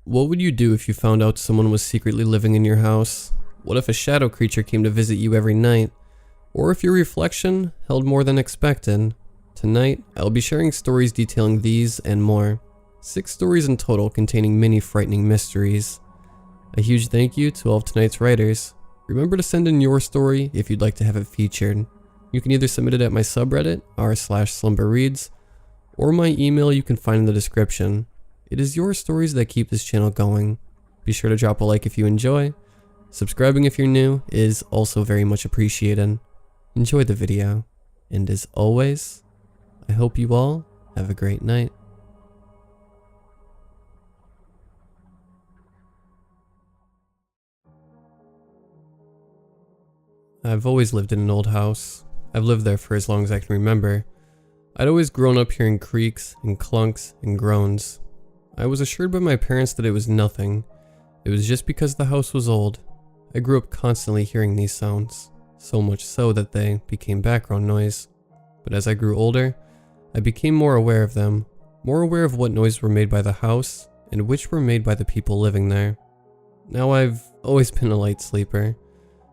What would you do if you found out someone was secretly living in your house? What if a shadow creature came to visit you every night? Or if your reflection held more than expected? Tonight, I'll be sharing stories detailing these and more. 6 stories in total containing many frightening mysteries. A huge thank you to all of tonight's writers. Remember to send in your story if you'd like to have it featured. You can either submit it at my subreddit, r/slumberreads, or my email you can find in the description. It is your stories that keep this channel going. Be sure to drop a like if you enjoy. Subscribing if you're new is also very much appreciated. Enjoy the video, and as always, I hope you all have a great night. I've always lived in an old house. I've lived there for as long as I can remember. I'd always grown up hearing creaks and clunks and groans. I was assured by my parents that it was nothing. It was just because the house was old. I grew up constantly hearing these sounds, so much so that they became background noise. But as I grew older, I became more aware of them, more aware of what noises were made by the house and which were made by the people living there. Now I've always been a light sleeper,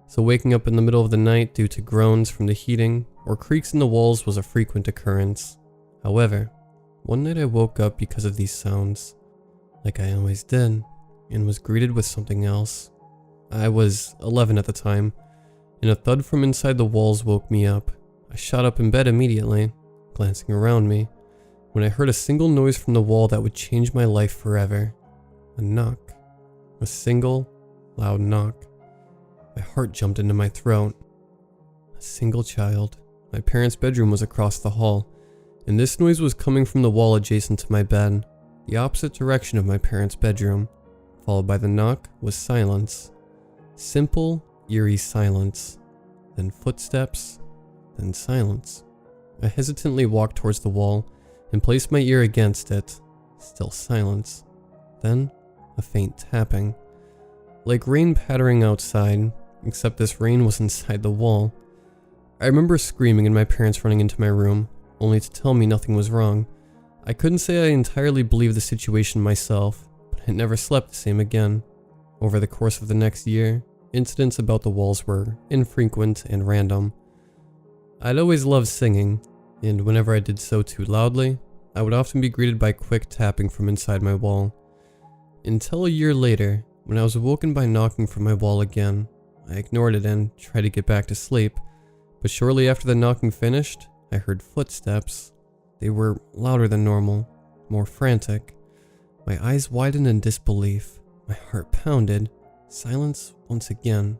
so waking up in the middle of the night due to groans from the heating or creaks in the walls was a frequent occurrence. However, one night I woke up because of these sounds, like I always did, and was greeted with something else. I was 11 at the time, and a thud from inside the walls woke me up. I shot up in bed immediately, glancing around me, when I heard a single noise from the wall that would change my life forever. A knock. A single, loud knock. My heart jumped into my throat. A single child. My parents' bedroom was across the hall, and this noise was coming from the wall adjacent to my bed, the opposite direction of my parents' bedroom. Followed by the knock was silence. Simple, eerie silence. Then footsteps, then silence. I hesitantly walked towards the wall and placed my ear against it. Still silence. Then, a faint tapping. Like rain pattering outside, except this rain was inside the wall. I remember screaming and my parents running into my room, only to tell me nothing was wrong. I couldn't say I entirely believed the situation myself, but I never slept the same again. Over the course of the next year, incidents about the walls were infrequent and random. I'd always loved singing, and whenever I did so too loudly, I would often be greeted by quick tapping from inside my wall. Until a year later, when I was awoken by knocking from my wall again. I ignored it and tried to get back to sleep, but shortly after the knocking finished, I heard footsteps. They were louder than normal, more frantic. My eyes widened in disbelief. My heart pounded. Silence once again.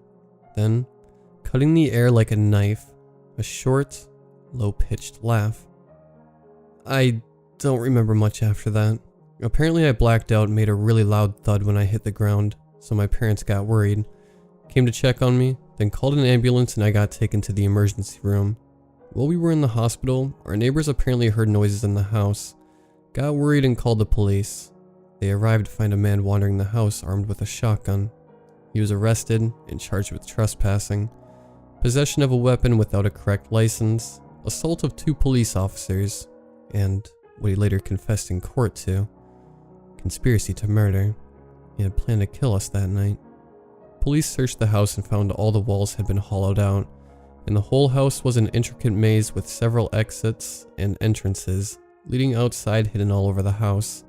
Then, cutting the air like a knife, a short, low-pitched laugh. I don't remember much after that. Apparently I blacked out and made a really loud thud when I hit the ground, so my parents got worried. Came to check on me, then called an ambulance and I got taken to the emergency room. While we were in the hospital, our neighbors apparently heard noises in the house, got worried and called the police. They arrived to find a man wandering the house armed with a shotgun. He was arrested and charged with trespassing, possession of a weapon without a correct license, assault of 2 police officers, and what he later confessed in court to, conspiracy to murder. He had planned to kill us that night. Police searched the house and found all the walls had been hollowed out, and the whole house was an intricate maze with several exits and entrances, leading outside hidden all over the house,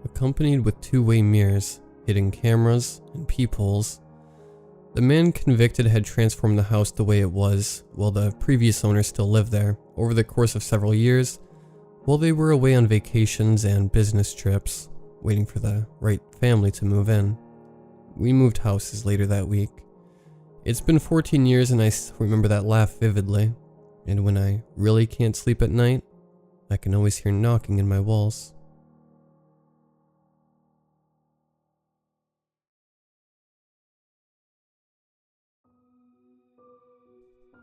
accompanied with 2-way mirrors, hidden cameras, and peepholes. The man convicted had transformed the house the way it was, while the previous owner still lived there, over the course of several years, while they were away on vacations and business trips, waiting for the right family to move in. We moved houses later that week. It's been 14 years and I still remember that laugh vividly, and when I really can't sleep at night, I can always hear knocking in my walls.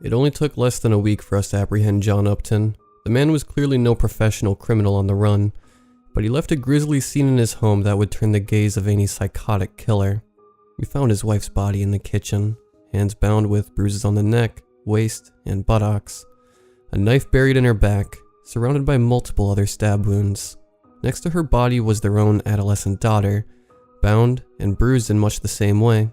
It only took less than a week for us to apprehend John Upton. The man was clearly no professional criminal on the run, but he left a grisly scene in his home that would turn the gaze of any psychotic killer. We found his wife's body in the kitchen, hands bound with bruises on the neck, waist, and buttocks, a knife buried in her back, surrounded by multiple other stab wounds. Next to her body was their own adolescent daughter, bound and bruised in much the same way,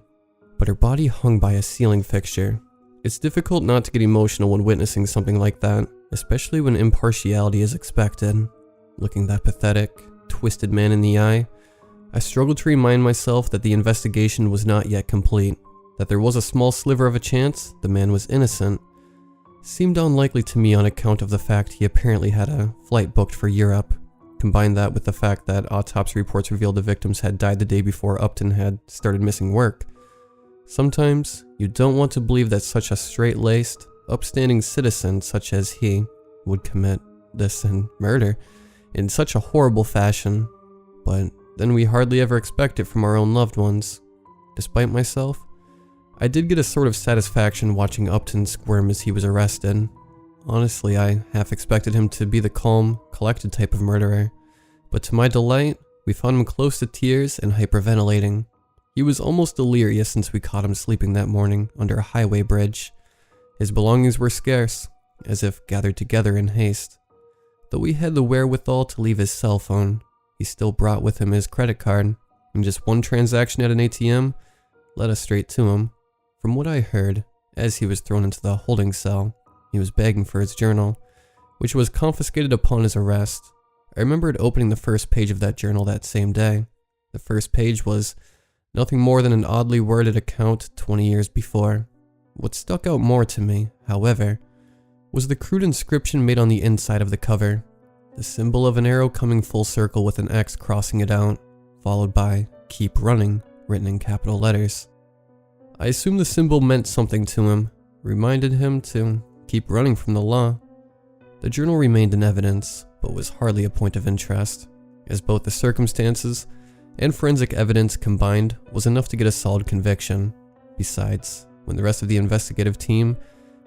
but her body hung by a ceiling fixture. It's difficult not to get emotional when witnessing something like that, especially when impartiality is expected. Looking that pathetic, twisted man in the eye, I struggled to remind myself that the investigation was not yet complete, that there was a small sliver of a chance the man was innocent. Seemed unlikely to me on account of the fact he apparently had a flight booked for Europe. Combine that with the fact that autopsy reports revealed the victims had died the day before Upton had started missing work. Sometimes, you don't want to believe that such a straight-laced, upstanding citizen such as he would commit this and murder in such a horrible fashion, but then we hardly ever expect it from our own loved ones. Despite myself, I did get a sort of satisfaction watching Upton squirm as he was arrested. Honestly, I half expected him to be the calm, collected type of murderer, but to my delight, we found him close to tears and hyperventilating. He was almost delirious since we caught him sleeping that morning under a highway bridge. His belongings were scarce, as if gathered together in haste. Though he had the wherewithal to leave his cell phone, he still brought with him his credit card, and just one transaction at an ATM led us straight to him. From what I heard, as he was thrown into the holding cell, he was begging for his journal, which was confiscated upon his arrest. I remembered opening the first page of that journal that same day. The first page was nothing more than an oddly worded account 20 years before. What stuck out more to me, however, was the crude inscription made on the inside of the cover. The symbol of an arrow coming full circle with an X crossing it out, followed by "Keep Running" written in capital letters. I assumed the symbol meant something to him, reminded him to keep running from the law. The journal remained in evidence, but was hardly a point of interest, as both the circumstances and forensic evidence combined was enough to get a solid conviction. Besides, when the rest of the investigative team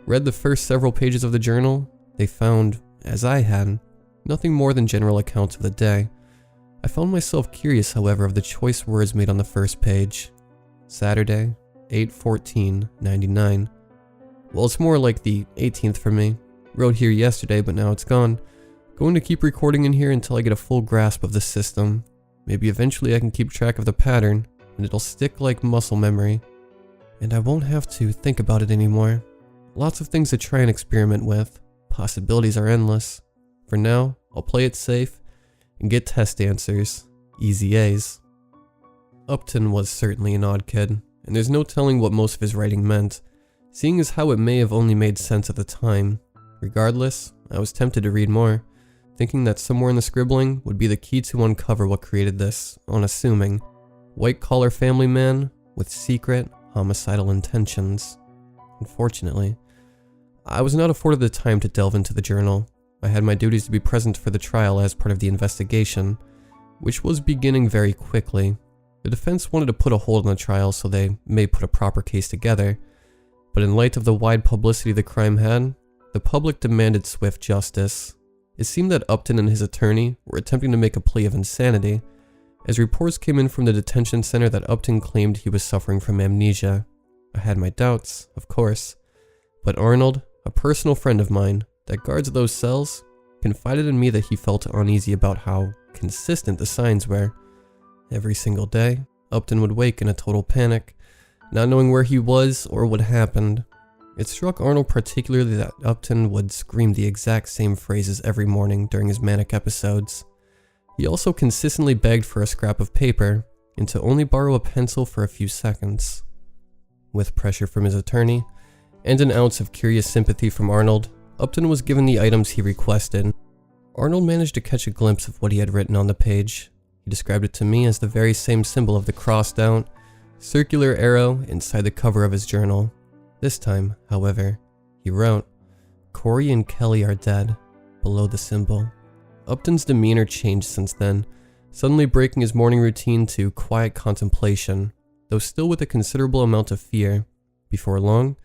read the first several pages of the journal, they found, as I had, nothing more than general accounts of the day. I found myself curious, however, of the choice words made on the first page. Saturday, 8/14/99. Well, it's more like the 18th for me. Wrote here yesterday, but now it's gone. Going to keep recording in here until I get a full grasp of the system. Maybe eventually I can keep track of the pattern, and it'll stick like muscle memory. And I won't have to think about it anymore. Lots of things to try and experiment with. Possibilities are endless. For now, I'll play it safe and get test answers. Easy A's. Upton was certainly an odd kid, and there's no telling what most of his writing meant, seeing as how it may have only made sense at the time. Regardless, I was tempted to read more, thinking that somewhere in the scribbling would be the key to uncover what created this unassuming, white-collar family man with secret, homicidal intentions. Unfortunately, I was not afforded the time to delve into the journal. I had my duties to be present for the trial as part of the investigation, which was beginning very quickly. The defense wanted to put a hold on the trial so they may put a proper case together, but in light of the wide publicity the crime had, the public demanded swift justice. It seemed that Upton and his attorney were attempting to make a plea of insanity, as reports came in from the detention center that Upton claimed he was suffering from amnesia. I had my doubts, of course, but Arnold, a personal friend of mine that guards those cells, confided in me that he felt uneasy about how consistent the signs were. Every single day, Upton would wake in a total panic, not knowing where he was or what happened. It struck Arnold particularly that Upton would scream the exact same phrases every morning during his manic episodes. He also consistently begged for a scrap of paper and to only borrow a pencil for a few seconds. With pressure from his attorney and an ounce of curious sympathy from Arnold, Upton was given the items he requested. Arnold managed to catch a glimpse of what he had written on the page. He described it to me as the very same symbol of the crossed out, circular arrow inside the cover of his journal. This time, however, he wrote, "Corey and Kelly are dead," below the symbol. Upton's demeanor changed since then, suddenly breaking his morning routine to quiet contemplation, though still with a considerable amount of fear. Before long,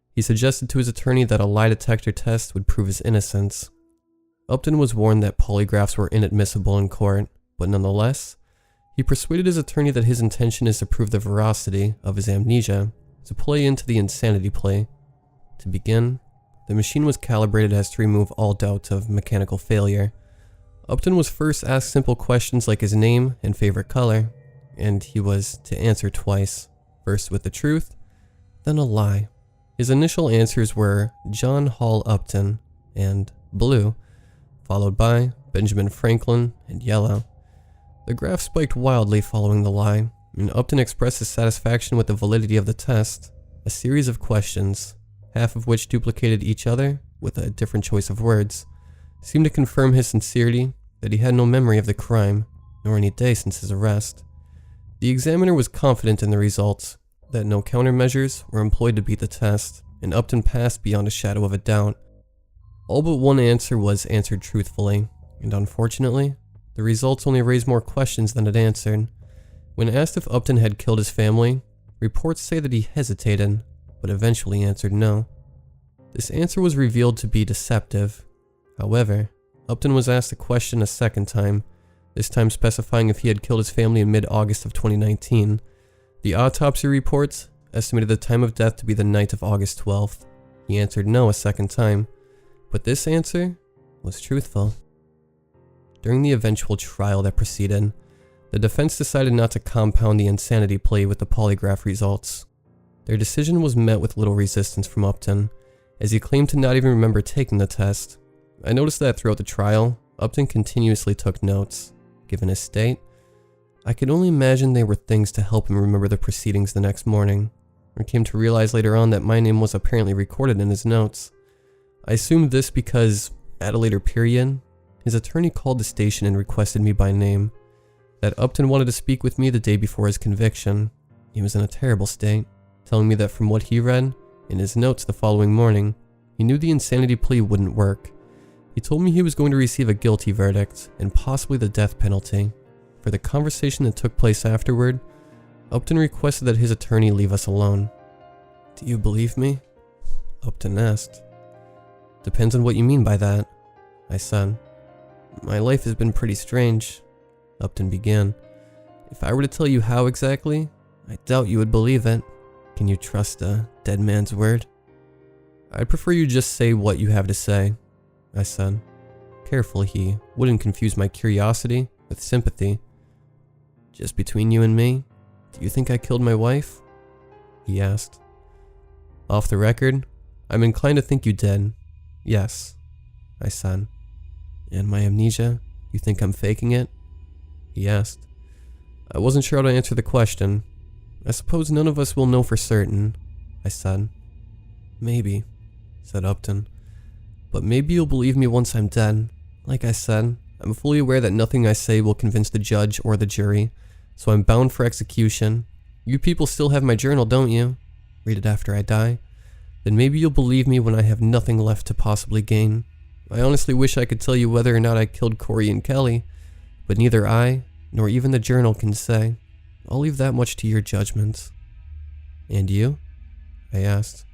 he suggested to his attorney that a lie detector test would prove his innocence. Upton was warned that polygraphs were inadmissible in court, but nonetheless, he persuaded his attorney that his intention is to prove the veracity of his amnesia, to play into the insanity play. To begin, the machine was calibrated as to remove all doubt of mechanical failure. Upton was first asked simple questions like his name and favorite color. and he was to answer twice, first with the truth, then a lie. His initial answers were John Hall Upton and blue, followed by Benjamin Franklin and yellow. The graph spiked wildly following the lie, and Upton expressed his satisfaction with the validity of the test. A series of questions, half of which duplicated each other with a different choice of words, seemed to confirm his sincerity that he had no memory of the crime, nor any day since his arrest. The examiner was confident in the results, that no countermeasures were employed to beat the test, and Upton passed beyond a shadow of a doubt. All but one answer was answered truthfully, and unfortunately, the results only raised more questions than it answered. When asked if Upton had killed his family, reports say that he hesitated, but eventually answered no. This answer was revealed to be deceptive. However, Upton was asked the question a second time, this time specifying if he had killed his family in mid-August of 2019. The autopsy reports estimated the time of death to be the night of August 12th. He answered no a second time, but this answer was truthful. During the eventual trial that proceeded, the defense decided not to compound the insanity plea with the polygraph results. Their decision was met with little resistance from Upton, as he claimed to not even remember taking the test. I noticed that throughout the trial, Upton continuously took notes. Given his state, I could only imagine they were things to help him remember the proceedings the next morning. I came to realize later on that my name was apparently recorded in his notes. I assumed this because, at a later period, his attorney called the station and requested me by name. That Upton wanted to speak with me the day before his conviction. He was in a terrible state, telling me that from what he read in his notes the following morning, he knew the insanity plea wouldn't work. He told me he was going to receive a guilty verdict and possibly the death penalty. For the conversation that took place afterward, Upton requested that his attorney leave us alone. "Do you believe me?" Upton asked. "Depends on what you mean by that," I said. "My life has been pretty strange," Upton began. "If I were to tell you how exactly, I doubt you would believe it. Can you trust a dead man's word?" "I'd prefer you just say what you have to say," I said. Careful he wouldn't confuse my curiosity with sympathy. "Just between you and me, do you think I killed my wife?" he asked. "Off the record, I'm inclined to think you did. Yes," I said. "And my amnesia, you think I'm faking it?" he asked. I wasn't sure how to answer the question. "I suppose none of us will know for certain," I said. "Maybe," said Upton. "But maybe you'll believe me once I'm dead. Like I said, I'm fully aware that nothing I say will convince the judge or the jury, so I'm bound for execution. You people still have my journal, don't you? Read it after I die. Then maybe you'll believe me when I have nothing left to possibly gain. I honestly wish I could tell you whether or not I killed Corey and Kelly, but neither I, nor even the journal can say. I'll leave that much to your judgment." "And you?" I asked.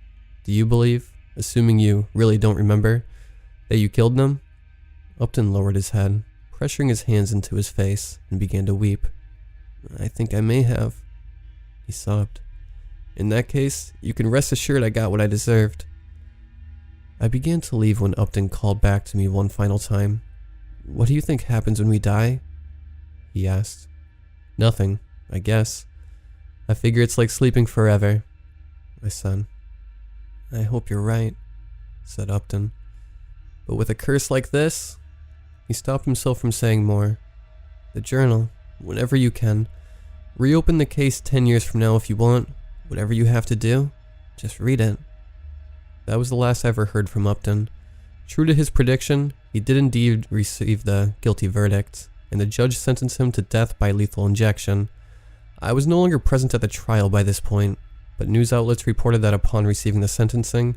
"Do you believe, assuming you really don't remember, that you killed them?" Upton lowered his head, pressuring his hands into his face, and began to weep. "I think I may have," he sobbed. "In that case, you can rest assured I got what I deserved." I began to leave when Upton called back to me one final time. "What do you think happens when we die?" he asked. "Nothing, I guess. I figure it's like sleeping forever," I said. "I hope you're right," said Upton. "But with a curse like this..." He stopped himself from saying more. "The journal, whenever you can. Reopen the case 10 years from now if you want. Whatever you have to do, just read it." That was the last I ever heard from Upton. True to his prediction, he did indeed receive the guilty verdict, and the judge sentenced him to death by lethal injection. I was no longer present at the trial by this point, but news outlets reported that upon receiving the sentencing,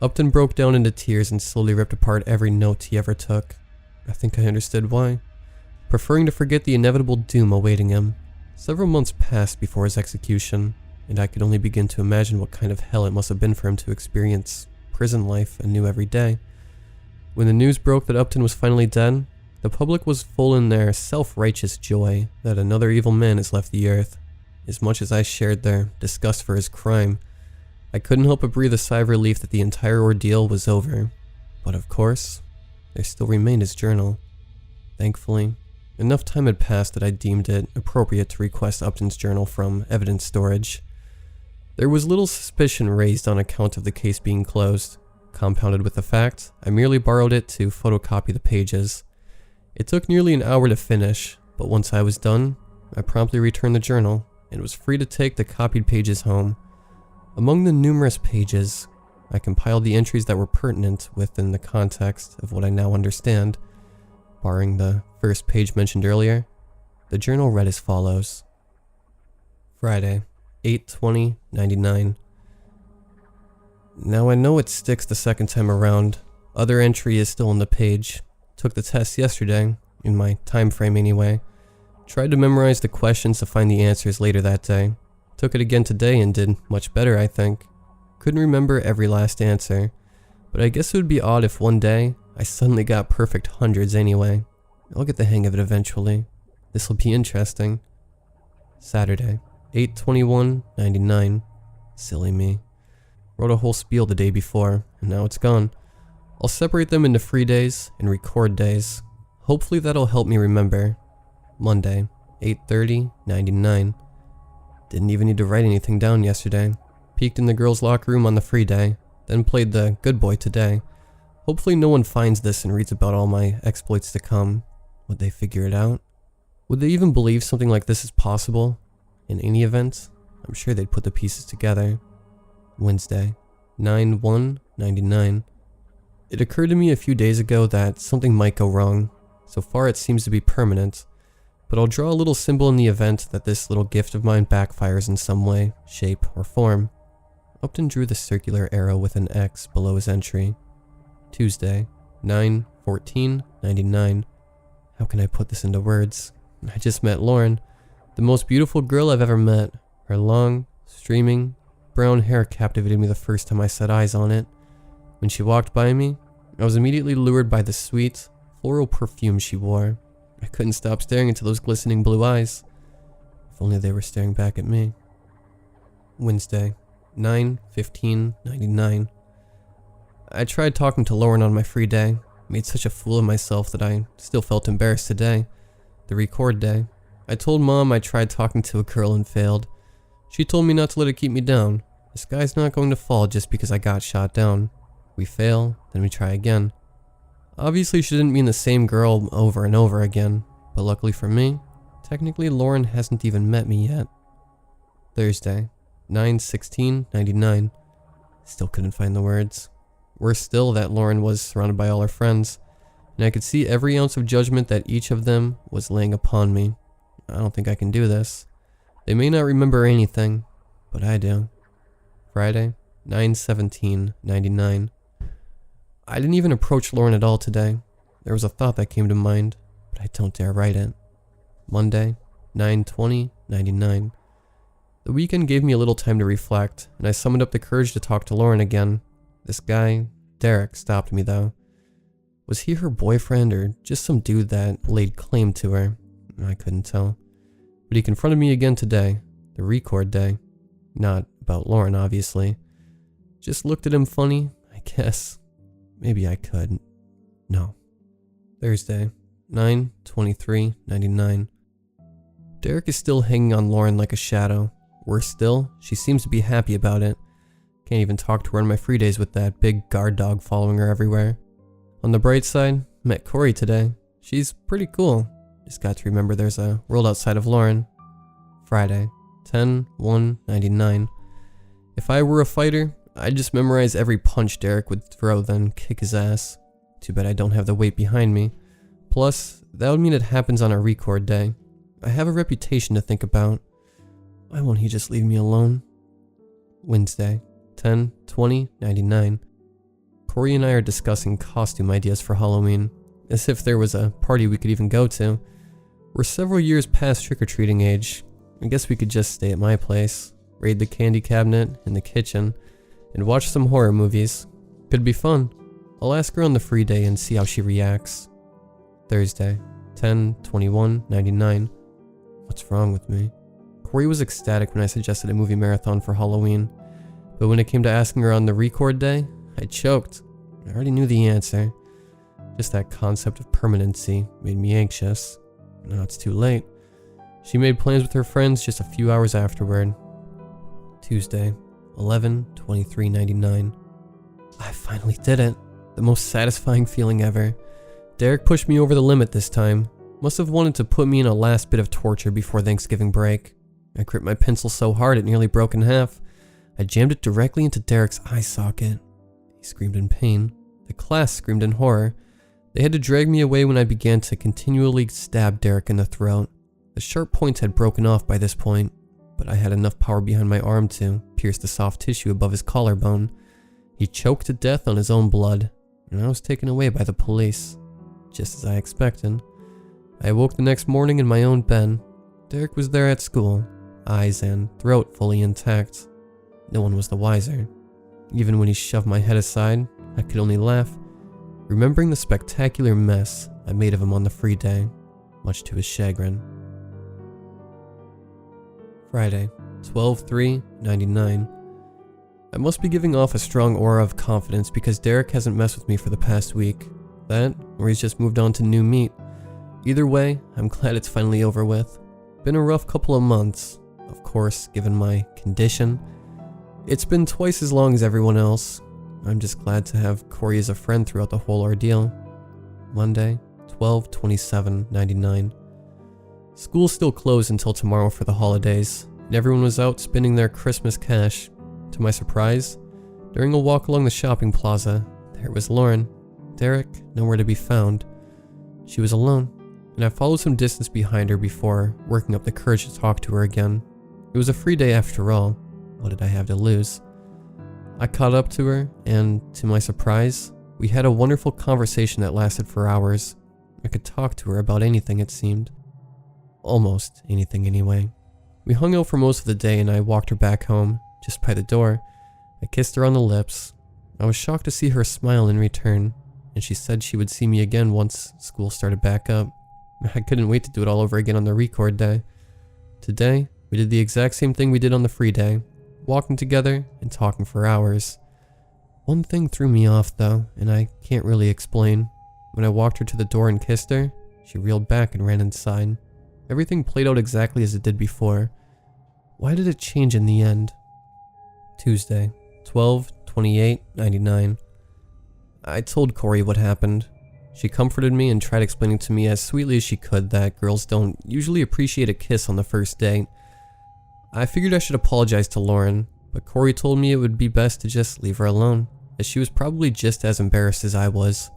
Upton broke down into tears and slowly ripped apart every note he ever took. I think I understood why. Preferring to forget the inevitable doom awaiting him. Several months passed before his execution, and I could only begin to imagine what kind of hell it must have been for him to experience prison life anew every day. When the news broke that Upton was finally dead, the public was full in their self-righteous joy that another evil man has left the earth. As much as I shared their disgust for his crime, I couldn't help but breathe a sigh of relief that the entire ordeal was over. But of course, there still remained his journal. Thankfully, Enough time had passed that I deemed it appropriate to request Upton's journal from evidence storage. There was little suspicion raised on account of the case being closed. Compounded with the fact, I merely borrowed it to photocopy the pages. It took nearly an hour to finish, but once I was done, I promptly returned the journal and was free to take the copied pages home. Among the numerous pages, I compiled the entries that were pertinent within the context of what I now understand. Barring the first page mentioned earlier, the journal read as follows. Friday, 8/20/99. Now I know it sticks the second time around. Other entry is still on the page. Took the test yesterday, in my time frame anyway. Tried to memorize the questions to find the answers later that day. Took it again today and did much better, I think. Couldn't remember every last answer, but I guess it would be odd if one day I suddenly got perfect hundreds anyway. I'll get the hang of it eventually. This'll be interesting. Saturday, 8/21/99. Silly me. Wrote a whole spiel the day before, and now it's gone. I'll separate them into free days and record days. Hopefully that'll help me remember. Monday, 8/30/99. Didn't even need to write anything down yesterday. Peeked in the girls' locker room on the free day, then played the good boy today. Hopefully no one finds this and reads about all my exploits to come. Would they figure it out? Would they even believe something like this is possible? In any event, I'm sure they'd put the pieces together. Wednesday, 9/1/99. It occurred to me a few days ago that something might go wrong. So far it seems to be permanent, but I'll draw a little symbol in the event that this little gift of mine backfires in some way, shape, or form. Upton drew the circular arrow with an X below his entry. Tuesday, 9/14/99. How can I put this into words? I just met Lauren, the most beautiful girl I've ever met. Her long, streaming, brown hair captivated me the first time I set eyes on it. When she walked by me, I was immediately lured by the sweet, floral perfume she wore. I couldn't stop staring into those glistening blue eyes. If only they were staring back at me. Wednesday, 9/15/99. I tried talking to Lauren on my free day. Made such a fool of myself that I still felt embarrassed today. The record day. I told Mom I tried talking to a girl and failed. She told me not to let it keep me down. The sky's not going to fall just because I got shot down. We fail, then we try again. Obviously she didn't mean the same girl over and over again, but luckily for me, technically Lauren hasn't even met me yet. Thursday, 9/16/99. Still couldn't find the words. Worse still that Lauren was surrounded by all her friends, and I could see every ounce of judgment that each of them was laying upon me. I don't think I can do this. They may not remember anything, but I do. Friday, 9/17/99. I didn't even approach Lauren at all today. There was a thought that came to mind, but I don't dare write it. Monday, 9/20/99. The weekend gave me a little time to reflect, and I summoned up the courage to talk to Lauren again. This guy, Derek, stopped me though. Was he her boyfriend or just some dude that laid claim to her? I couldn't tell. But he confronted me again today, the record day. Not about Lauren, obviously. Just looked at him funny, I guess. Maybe I could. No. Thursday, 9/23/99. Derek is still hanging on Lauren like a shadow. Worse still, she seems to be happy about it. Can't even talk to her on my free days with that big guard dog following her everywhere. On the bright side, met Corey today. She's pretty cool. Just got to remember there's a world outside of Lauren. Friday, 10/1/99. If I were a fighter, I'd just memorize every punch Derek would throw, then kick his ass. Too bad I don't have the weight behind me. Plus, that would mean it happens on a record day. I have a reputation to think about. Why won't he just leave me alone? Wednesday, 10/20/99. Corey and I are discussing costume ideas for Halloween, as if there was a party we could even go to. We're several years past trick-or-treating age. I guess we could just stay at my place, raid the candy cabinet in the kitchen, and watch some horror movies. Could be fun. I'll ask her on the free day and see how she reacts. Thursday, 10/21/99. What's wrong with me? Corey was ecstatic when I suggested a movie marathon for Halloween, but when it came to asking her on the record day, I choked. I already knew the answer. Just that concept of permanency made me anxious. Now it's too late. She made plans with her friends just a few hours afterward. Tuesday, 11/23/99. I finally did it. The most satisfying feeling ever. Derek pushed me over the limit this time. Must have wanted to put me in a last bit of torture before Thanksgiving break. I gripped my pencil so hard it nearly broke in half. I jammed it directly into Derek's eye socket. He screamed in pain. The class screamed in horror. They had to drag me away when I began to continually stab Derek in the throat. The sharp points had broken off by this point, but I had enough power behind my arm to pierce the soft tissue above his collarbone. He choked to death on his own blood, and I was taken away by the police, just as I expected. I awoke the next morning in my own bed. Derek was there at school, eyes and throat fully intact. No one was the wiser. Even when he shoved my head aside, I could only laugh, remembering the spectacular mess I made of him on the free day, much to his chagrin. Friday, 12/3/99. I must be giving off a strong aura of confidence because Derek hasn't messed with me for the past week. That, or he's just moved on to new meat. Either way, I'm glad it's finally over with. Been a rough couple of months, of course, given my condition. It's been twice as long as everyone else. I'm just glad to have Corey as a friend throughout the whole ordeal. Monday, 12/27/99. School's still closed until tomorrow for the holidays, and everyone was out spending their Christmas cash. To my surprise, during a walk along the shopping plaza, there was Lauren. Derek, nowhere to be found. She was alone, and I followed some distance behind her before working up the courage to talk to her again. It was a free day after all. What did I have to lose? I caught up to her, and to my surprise, we had a wonderful conversation that lasted for hours. I could talk to her about anything, it seemed. Almost anything, anyway. We hung out for most of the day, and I walked her back home. Just by the door, I kissed her on the lips. I was shocked to see her smile in return, and she said she would see me again once school started back up. I couldn't wait to do it all over again on the record day. Today, we did the exact same thing we did on the free day, walking together and talking for hours. One thing threw me off though, and I can't really explain. When I walked her to the door and kissed her, she reeled back and ran inside. Everything played out exactly as it did before. Why did it change in the end? Tuesday, 12/28/99. I told Corey what happened. She comforted me and tried explaining to me as sweetly as she could that girls don't usually appreciate a kiss on the first date. I figured I should apologize to Lauren, but Corey told me it would be best to just leave her alone, as she was probably just as embarrassed as I was.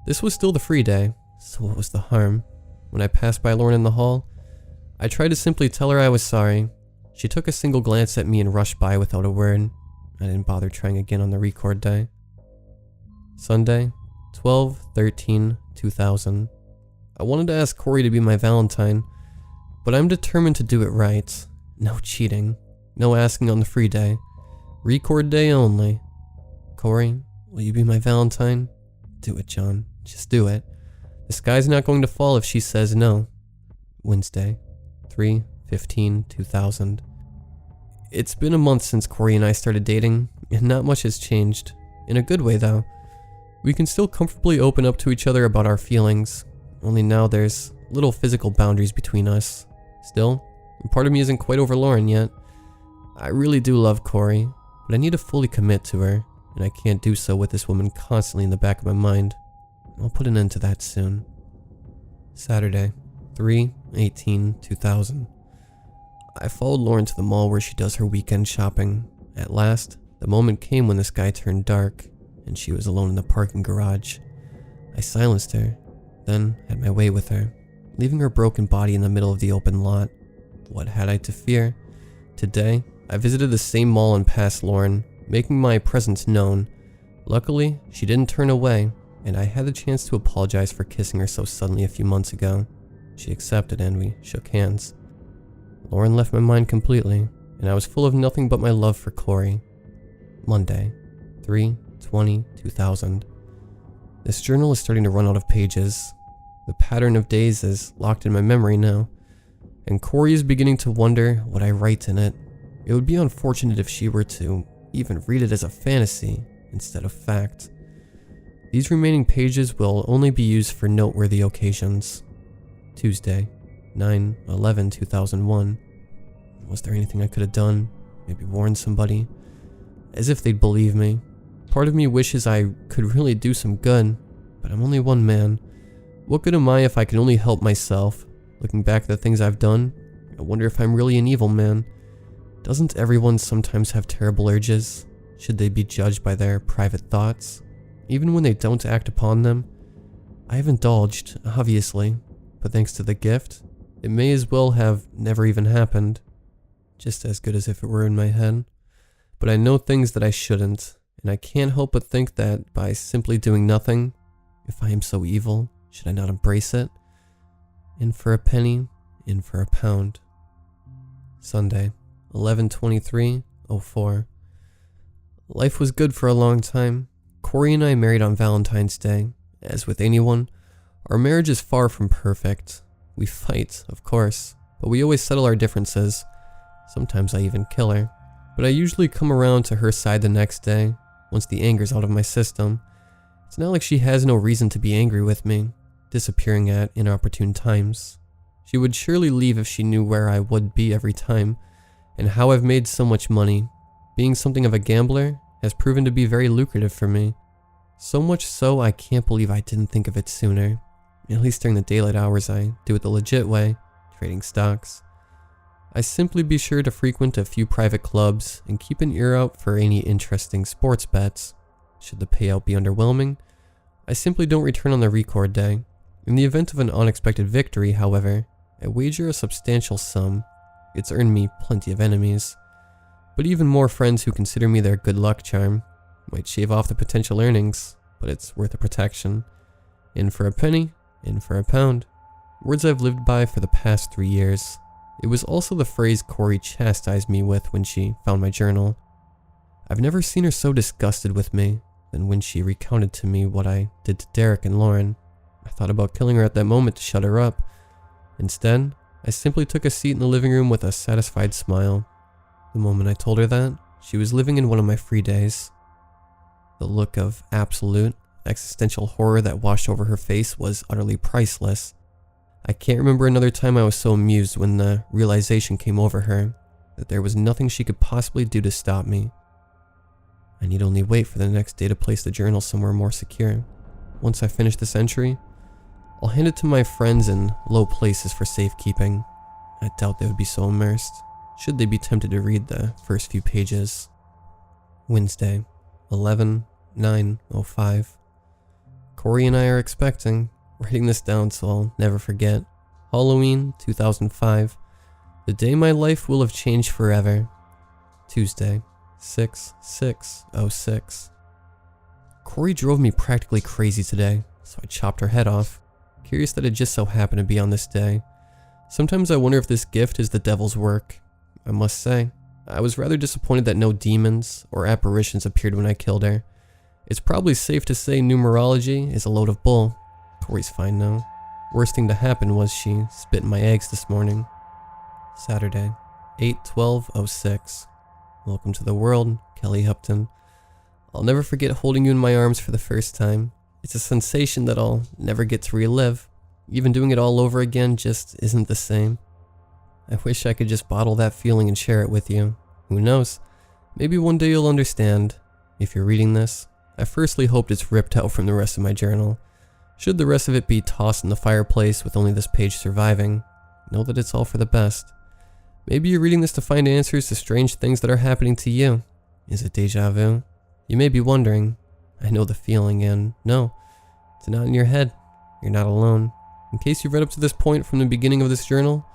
This was still the free day, so what was the harm? When I passed by Lauren in the hall, I tried to simply tell her I was sorry. She took a single glance at me and rushed by without a word. I didn't bother trying again on the record day. Sunday, 12/13/2000. I wanted to ask Corey to be my Valentine, but I'm determined to do it right. No cheating. No asking on the free day. Record day only. Corey, will you be my Valentine? Do it, John. Just do it. The sky's not going to fall if she says no. Wednesday, 3/15/2000. It's been a month since Corey and I started dating, and not much has changed. In a good way, though. We can still comfortably open up to each other about our feelings, only now there's little physical boundaries between us. Still, part of me isn't quite over Lauren yet. I really do love Corey, but I need to fully commit to her, and I can't do so with this woman constantly in the back of my mind. I'll put an end to that soon. Saturday, 3/18/2000. I followed Lauren to the mall where she does her weekend shopping. At last, the moment came when the sky turned dark, and she was alone in the parking garage. I silenced her, then had my way with her, leaving her broken body in the middle of the open lot. What had I to fear? Today, I visited the same mall and passed Lauren, making my presence known. Luckily, she didn't turn away, and I had the chance to apologize for kissing her so suddenly a few months ago. She accepted and we shook hands. Lauren left my mind completely, and I was full of nothing but my love for Corey. Monday, 3/20/2000. This journal is starting to run out of pages. The pattern of days is locked in my memory now, and Corey is beginning to wonder what I write in it. It would be unfortunate if she were to even read it as a fantasy instead of fact. These remaining pages will only be used for noteworthy occasions. Tuesday, 9/11/2001. Was there anything I could have done? Maybe warn somebody? As if they'd believe me. Part of me wishes I could really do some good, but I'm only one man. What good am I if I can only help myself? Looking back at the things I've done, I wonder if I'm really an evil man. Doesn't everyone sometimes have terrible urges? Should they be judged by their private thoughts, even when they don't act upon them? I have indulged, obviously, but thanks to the gift, it may as well have never even happened. Just as good as if it were in my head. But I know things that I shouldn't, and I can't help but think that by simply doing nothing, if I am so evil, should I not embrace it? In for a penny, in for a pound. Sunday, 11/23/04. Life was good for a long time. Corey and I married on Valentine's Day. As with anyone, our marriage is far from perfect. We fight, of course, but we always settle our differences. Sometimes I even kill her. But I usually come around to her side the next day, once the anger's out of my system. It's not like she has no reason to be angry with me, disappearing at inopportune times. She would surely leave if she knew where I would be every time, and how I've made so much money. Being something of a gambler has proven to be very lucrative for me. So much so I can't believe I didn't think of it sooner. At least during the daylight hours I do it the legit way, trading stocks. I simply be sure to frequent a few private clubs and keep an ear out for any interesting sports bets. Should the payout be underwhelming, I simply don't return on the record day. In the event of an unexpected victory, however, I wager a substantial sum. It's earned me plenty of enemies, but even more friends who consider me their good luck charm. Might shave off the potential earnings, but it's worth the protection. In for a penny, in for a pound. Words I've lived by for the past 3 years. It was also the phrase Corey chastised me with when she found my journal. I've never seen her so disgusted with me than when she recounted to me what I did to Derek and Lauren. I thought about killing her at that moment to shut her up. Instead, I simply took a seat in the living room with a satisfied smile. The moment I told her that, she was living in one of my free days. The look of absolute, existential horror that washed over her face was utterly priceless. I can't remember another time I was so amused when the realization came over her that there was nothing she could possibly do to stop me. I need only wait for the next day to place the journal somewhere more secure. Once I finish this entry, I'll hand it to my friends in low places for safekeeping. I doubt they would be so immersed, should they be tempted to read the first few pages. Wednesday, 11/9/05. Corey and I are expecting. Writing this down so I'll never forget. Halloween 2005. The day my life will have changed forever. Tuesday, 6/6/06. Corey drove me practically crazy today, so I chopped her head off. Curious that it just so happened to be on this day. Sometimes I wonder if this gift is the devil's work. I must say, I was rather disappointed that no demons or apparitions appeared when I killed her. It's probably safe to say numerology is a load of bull. Corey's fine now. Worst thing to happen was she spit in my eggs this morning. Saturday, 8/12/06. Welcome to the world, Kelly Upton. I'll never forget holding you in my arms for the first time. It's a sensation that I'll never get to relive. Even doing it all over again just isn't the same. I wish I could just bottle that feeling and share it with you. Who knows? Maybe one day you'll understand. If you're reading this, I firstly hoped it's ripped out from the rest of my journal. Should the rest of it be tossed in the fireplace with only this page surviving, know that it's all for the best. Maybe you're reading this to find answers to strange things that are happening to you. Is it deja vu? You may be wondering. I know the feeling, and no, it's not in your head. You're not alone. In case you've read up to this point from the beginning of this journal,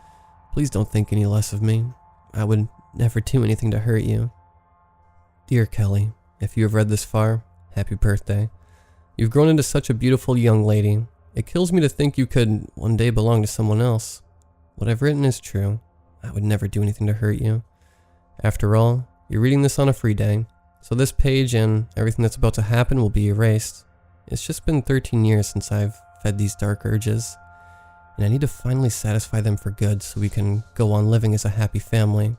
please don't think any less of me. I would never do anything to hurt you. Dear Kelly, if you have read this far, happy birthday. You've grown into such a beautiful young lady. It kills me to think you could one day belong to someone else. What I've written is true. I would never do anything to hurt you. After all, you're reading this on a free day, so this page and everything that's about to happen will be erased. It's just been 13 years since I've fed these dark urges, and I need to finally satisfy them for good so we can go on living as a happy family.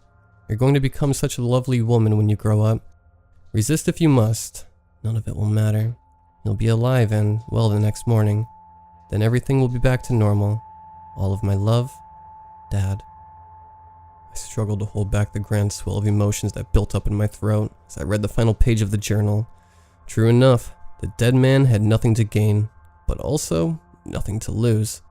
You're going to become such a lovely woman when you grow up. Resist if you must. None of it will matter. You'll be alive and well the next morning. Then everything will be back to normal. All of my love, Dad. I struggled to hold back the grand swell of emotions that built up in my throat as I read the final page of the journal. True enough, the dead man had nothing to gain, but also nothing to lose.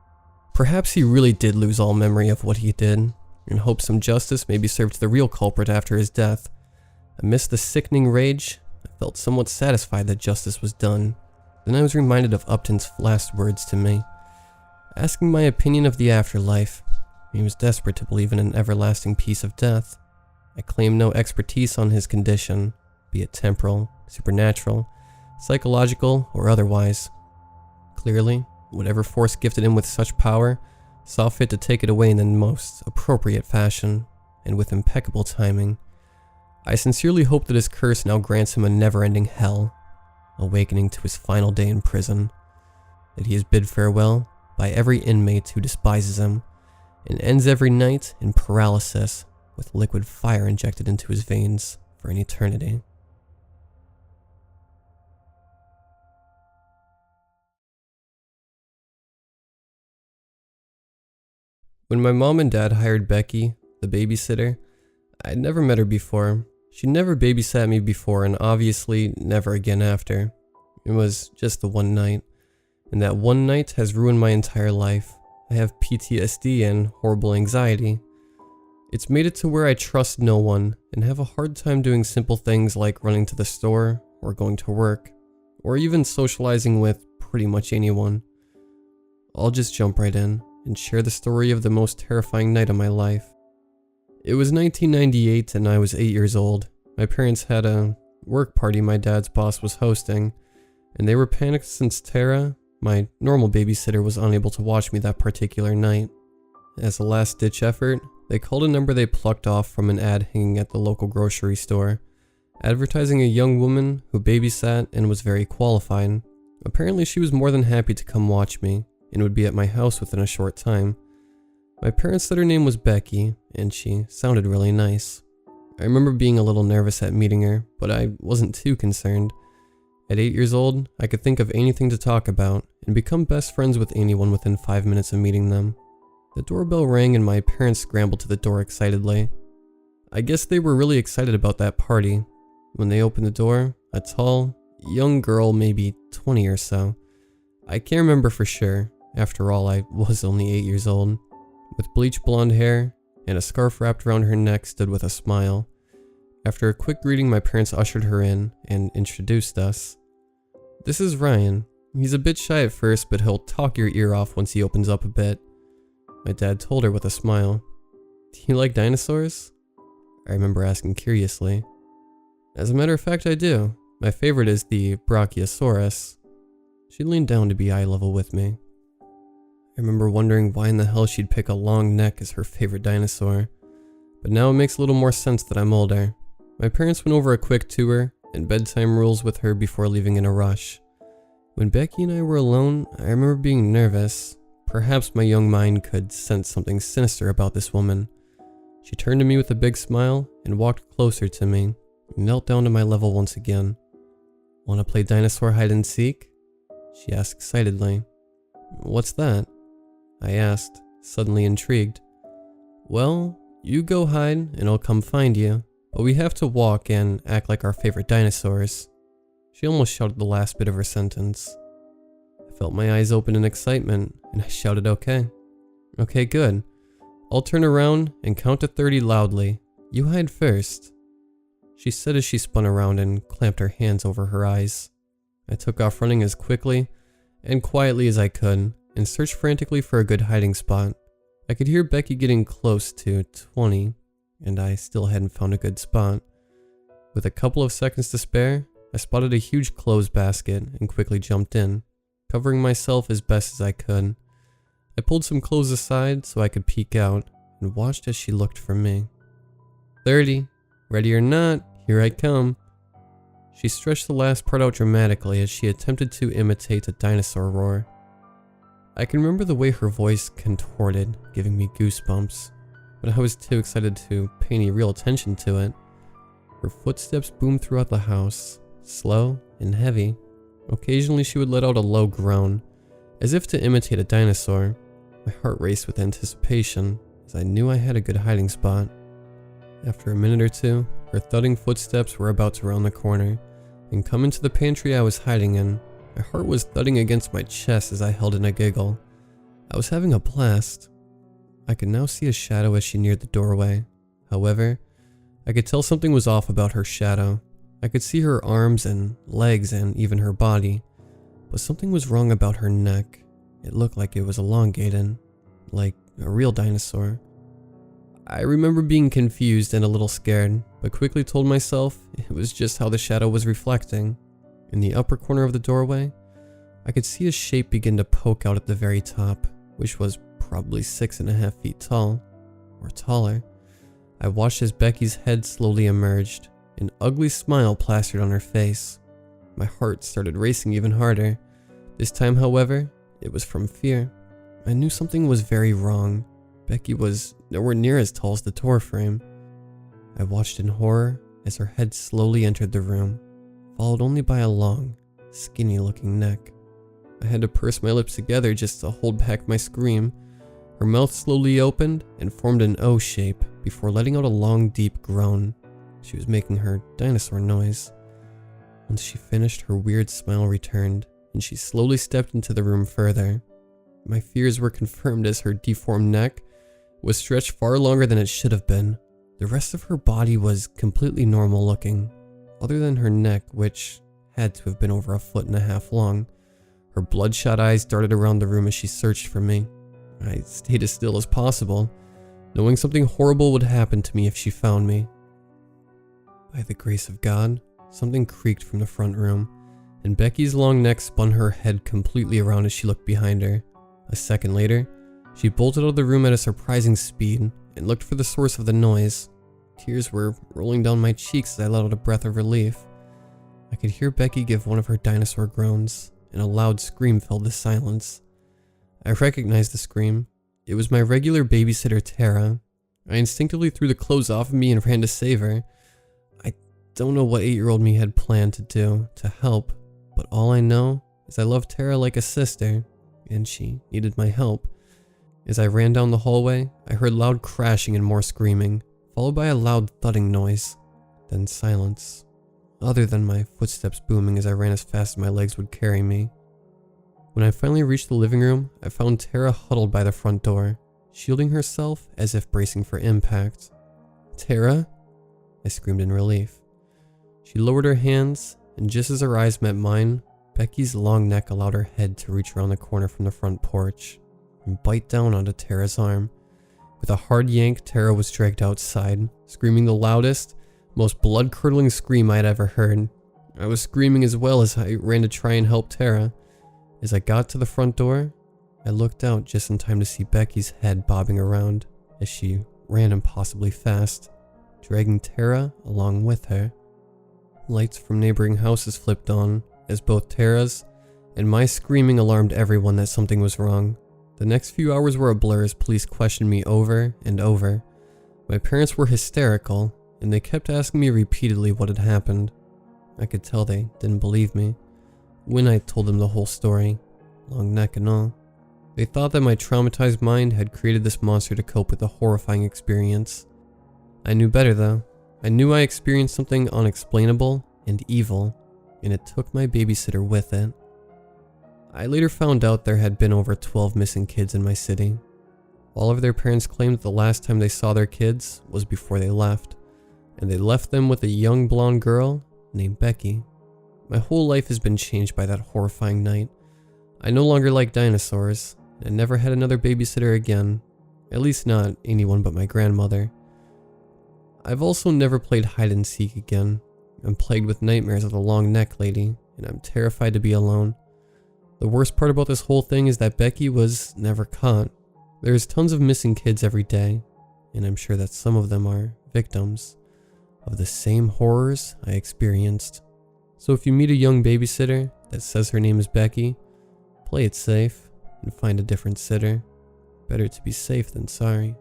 Perhaps he really did lose all memory of what he did, in hopes some justice may be served to the real culprit after his death. Amidst the sickening rage, I felt somewhat satisfied that justice was done. Then I was reminded of Upton's last words to me, asking my opinion of the afterlife. He was desperate to believe in an everlasting peace of death. I claimed no expertise on his condition, be it temporal, supernatural, psychological, or otherwise. Clearly, whatever force gifted him with such power saw fit to take it away in the most appropriate fashion, and with impeccable timing. I sincerely hope that his curse now grants him a never-ending hell, awakening to his final day in prison, that he is bid farewell by every inmate who despises him, and ends every night in paralysis with liquid fire injected into his veins for an eternity. When my mom and dad hired Becky, the babysitter, I had never met her before. She'd never babysat me before and obviously never again after. It was just the one night, and that one night has ruined my entire life. I have PTSD and horrible anxiety. It's made it to where I trust no one and have a hard time doing simple things like running to the store or going to work, or even socializing with pretty much anyone. I'll just jump right in and share the story of the most terrifying night of my life. It was 1998 and I was 8 years old. My parents had a work party my dad's boss was hosting, and they were panicked since Tara, my normal babysitter, was unable to watch me that particular night. As a last-ditch effort, they called a number they plucked off from an ad hanging at the local grocery store, advertising a young woman who babysat and was very qualified. Apparently she was more than happy to come watch me, and would be at my house within a short time. My parents said her name was Becky, and she sounded really nice. I remember being a little nervous at meeting her, but I wasn't too concerned. At 8 years old, I could think of anything to talk about, and become best friends with anyone within 5 minutes of meeting them. The doorbell rang and my parents scrambled to the door excitedly. I guess they were really excited about that party. When they opened the door, a tall, young girl, maybe 20 or so. I can't remember for sure. After all, I was only 8 years old. With bleached blonde hair and a scarf wrapped around her neck, stood with a smile. After a quick greeting, my parents ushered her in and introduced us. This is Ryan. He's a bit shy at first, but he'll talk your ear off once he opens up a bit. My dad told her with a smile. Do you like dinosaurs? I remember asking curiously. As a matter of fact, I do. My favorite is the Brachiosaurus. She leaned down to be eye level with me. I remember wondering why in the hell she'd pick a long neck as her favorite dinosaur, but now it makes a little more sense that I'm older. My parents went over a quick tour and bedtime rules with her before leaving in a rush. When Becky and I were alone, I remember being nervous. Perhaps my young mind could sense something sinister about this woman. She turned to me with a big smile and walked closer to me, and knelt down to my level once again. Want to play dinosaur hide and seek? She asked excitedly. What's that? I asked, suddenly intrigued. Well, you go hide and I'll come find you, but we have to walk and act like our favorite dinosaurs. She almost shouted the last bit of her sentence. I felt my eyes open in excitement and I shouted okay. Okay, good. I'll turn around and count to 30 loudly. You hide first. She said as she spun around and clamped her hands over her eyes. I took off running as quickly and quietly as I could, and searched frantically for a good hiding spot. I could hear Becky getting close to 20, and I still hadn't found a good spot. With a couple of seconds to spare, I spotted a huge clothes basket and quickly jumped in, covering myself as best as I could. I pulled some clothes aside so I could peek out, and watched as she looked for me. 30, ready or not, here I come. She stretched the last part out dramatically as she attempted to imitate a dinosaur roar. I can remember the way her voice contorted, giving me goosebumps, but I was too excited to pay any real attention to it. Her footsteps boomed throughout the house, slow and heavy. Occasionally she would let out a low groan, as if to imitate a dinosaur. My heart raced with anticipation as I knew I had a good hiding spot. After a minute or two, her thudding footsteps were about to round the corner and come into the pantry I was hiding in. My heart was thudding against my chest as I held in a giggle. I was having a blast. I could now see a shadow as she neared the doorway. However, I could tell something was off about her shadow. I could see her arms and legs and even her body, but something was wrong about her neck. It looked like it was elongated, like a real dinosaur. I remember being confused and a little scared, but quickly told myself it was just how the shadow was reflecting. In the upper corner of the doorway, I could see a shape begin to poke out at the very top, which was probably 6.5 feet tall, or taller. I watched as Becky's head slowly emerged, an ugly smile plastered on her face. My heart started racing even harder. This time, however, it was from fear. I knew something was very wrong. Becky was nowhere near as tall as the door frame. I watched in horror as her head slowly entered the room, followed only by a long, skinny-looking neck. I had to purse my lips together just to hold back my scream. Her mouth slowly opened and formed an O shape before letting out a long, deep groan. She was making her dinosaur noise. Once she finished, her weird smile returned, and she slowly stepped into the room further. My fears were confirmed as her deformed neck was stretched far longer than it should have been. The rest of her body was completely normal looking, other than her neck, which had to have been over 1.5 feet long. Her bloodshot eyes darted around the room as she searched for me. I stayed as still as possible, knowing something horrible would happen to me if she found me. By the grace of God, something creaked from the front room, and Becky's long neck spun her head completely around as she looked behind her. A second later, she bolted out of the room at a surprising speed and looked for the source of the noise. Tears were rolling down my cheeks as I let out a breath of relief. I could hear Becky give one of her dinosaur groans, and a loud scream filled the silence. I recognized the scream. It was my regular babysitter, Tara. I instinctively threw the clothes off of me and ran to save her. I don't know what 8-year-old me had planned to do to help, but all I know is I loved Tara like a sister, and she needed my help. As I ran down the hallway, I heard loud crashing and more screaming, followed by a loud thudding noise, then silence, other than my footsteps booming as I ran as fast as my legs would carry me. When I finally reached the living room, I found Tara huddled by the front door, shielding herself as if bracing for impact. "Tara?" I screamed in relief. She lowered her hands, and just as her eyes met mine, Becky's long neck allowed her head to reach around the corner from the front porch and bite down onto Tara's arm. With a hard yank, Tara was dragged outside, screaming the loudest, most blood-curdling scream I had ever heard. I was screaming as well as I ran to try and help Tara. As I got to the front door, I looked out just in time to see Becky's head bobbing around as she ran impossibly fast, dragging Tara along with her. Lights from neighboring houses flipped on as both Tara's and my screaming alarmed everyone that something was wrong. The next few hours were a blur as police questioned me over and over. My parents were hysterical, and they kept asking me repeatedly what had happened. I could tell they didn't believe me when I told them the whole story, long neck and all. They thought that my traumatized mind had created this monster to cope with the horrifying experience. I knew better though. I knew I experienced something unexplainable and evil, and it took my babysitter with it. I later found out there had been over 12 missing kids in my city. All of their parents claimed that the last time they saw their kids was before they left, and they left them with a young blonde girl named Becky. My whole life has been changed by that horrifying night. I no longer like dinosaurs, and I never had another babysitter again, at least not anyone but my grandmother. I've also never played hide and seek again. I'm plagued with nightmares of the long neck lady, and I'm terrified to be alone. The worst part about this whole thing is that Becky was never caught. There's tons of missing kids every day, and I'm sure that some of them are victims of the same horrors I experienced. So if you meet a young babysitter that says her name is Becky, play it safe and find a different sitter. Better to be safe than sorry.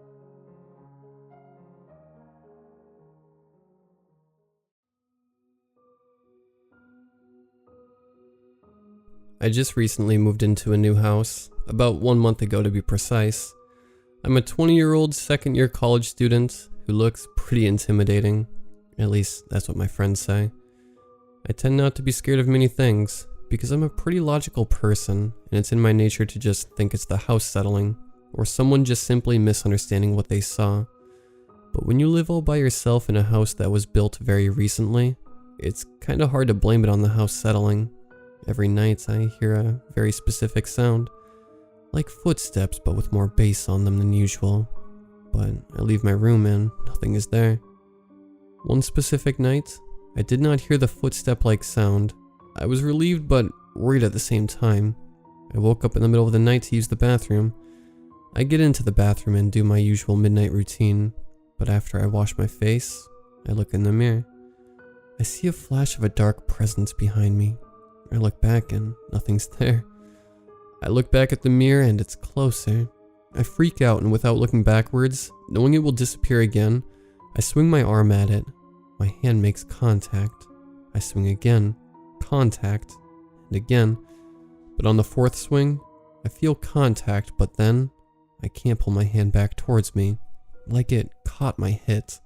I just recently moved into a new house, about 1 month ago to be precise. I'm a 20-year-old second-year college student who looks pretty intimidating. At least, that's what my friends say. I tend not to be scared of many things, because I'm a pretty logical person, and it's in my nature to just think it's the house settling, or someone just simply misunderstanding what they saw. But when you live all by yourself in a house that was built very recently, it's kinda hard to blame it on the house settling. Every night I hear a very specific sound, like footsteps but with more bass on them than usual. But I leave my room and nothing is there. One specific night, I did not hear the footstep-like sound. I was relieved but worried at the same time. I woke up in the middle of the night to use the bathroom. I get into the bathroom and do my usual midnight routine, but after I wash my face, I look in the mirror. I see a flash of a dark presence behind me. I look back and nothing's there. I look back at the mirror and it's closer. I freak out, and without looking backwards, knowing it will disappear again, I swing my arm at it. My hand makes contact. I swing again, contact, and again. But on the fourth swing, I feel contact, but then I can't pull my hand back towards me, like it caught my hit.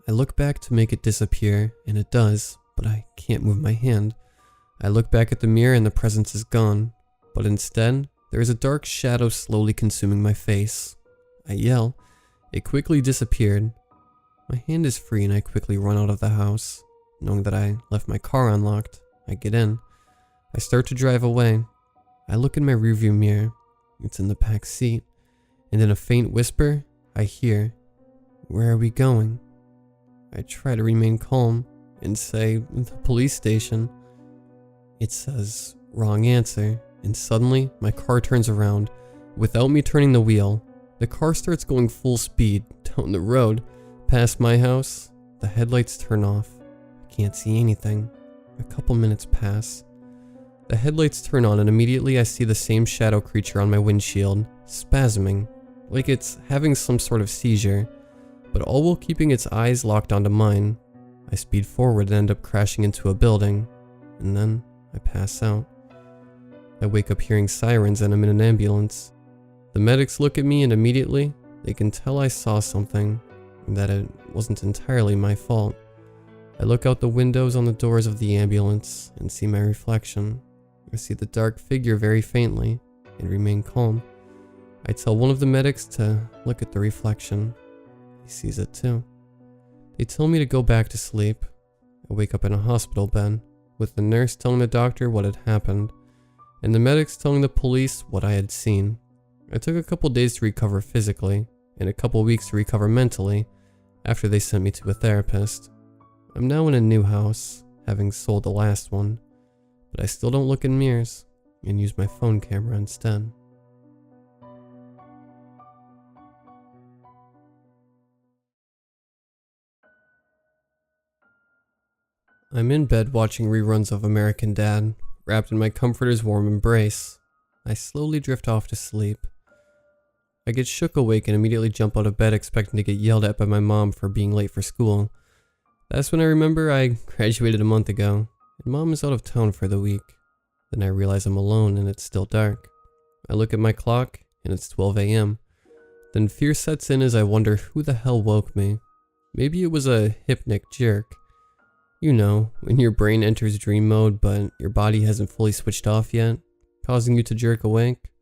I look back to make it disappear, and it does, but I can't move my hand. I look back at the mirror and the presence is gone, but instead, there is a dark shadow slowly consuming my face. I yell. It quickly disappeared. My hand is free and I quickly run out of the house. Knowing that I left my car unlocked, I get in. I start to drive away. I look in my rearview mirror. It's in the back seat. And in a faint whisper, I hear, "Where are we going?" I try to remain calm and say, "The police station." It says, "Wrong answer." And suddenly, my car turns around. Without me turning the wheel, the car starts going full speed down the road. Past my house, the headlights turn off. I can't see anything. A couple minutes pass. The headlights turn on and immediately I see the same shadow creature on my windshield, spasming, like it's having some sort of seizure, but all while keeping its eyes locked onto mine. I speed forward and end up crashing into a building, and then I pass out. I wake up hearing sirens and I'm in an ambulance. The medics look at me and immediately they can tell I saw something and that it wasn't entirely my fault. I look out the windows on the doors of the ambulance and see my reflection. I see the dark figure very faintly and remain calm. I tell one of the medics to look at the reflection. He sees it too. They tell me to go back to sleep. I wake up in a hospital bed with the nurse telling the doctor what had happened, and the medics telling the police what I had seen. I took a couple days to recover physically, and a couple weeks to recover mentally, after they sent me to a therapist. I'm now in a new house, having sold the last one, but I still don't look in mirrors, and use my phone camera instead. I'm in bed watching reruns of American Dad, wrapped in my comforter's warm embrace. I slowly drift off to sleep. I get shook awake and immediately jump out of bed expecting to get yelled at by my mom for being late for school. That's when I remember I graduated a month ago, and mom is out of town for the week. Then I realize I'm alone and it's still dark. I look at my clock and it's 12 a.m. Then fear sets in as I wonder who the hell woke me. Maybe it was a hypnic jerk. You know, when your brain enters dream mode but your body hasn't fully switched off yet, causing you to jerk awake.